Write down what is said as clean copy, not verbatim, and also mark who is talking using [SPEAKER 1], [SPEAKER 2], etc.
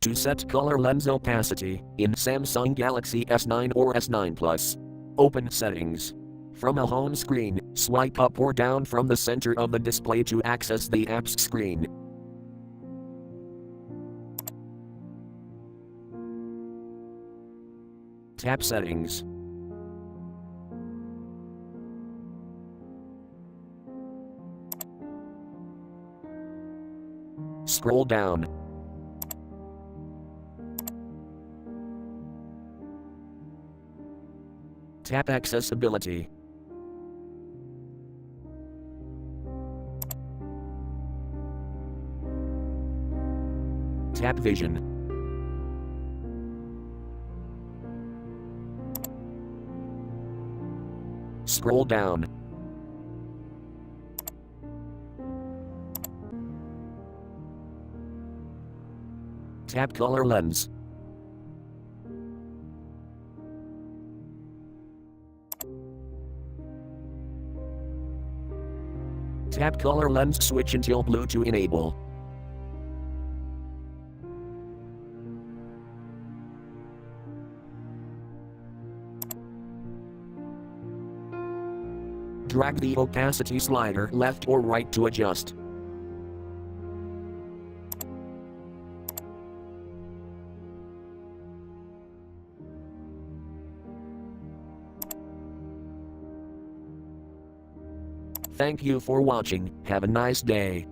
[SPEAKER 1] To set color lens opacity in Samsung Galaxy S9 or S9 Plus. Open Settings. From a home screen, swipe up or down from the center of the display to access the apps screen. Tap Settings. Scroll down. Tap Accessibility. Tap Vision. Scroll down. Tap Color Lens. Tap Color Lens switch until blue to enable. Drag the opacity slider left or right to adjust. Thank you for watching. Have a nice day.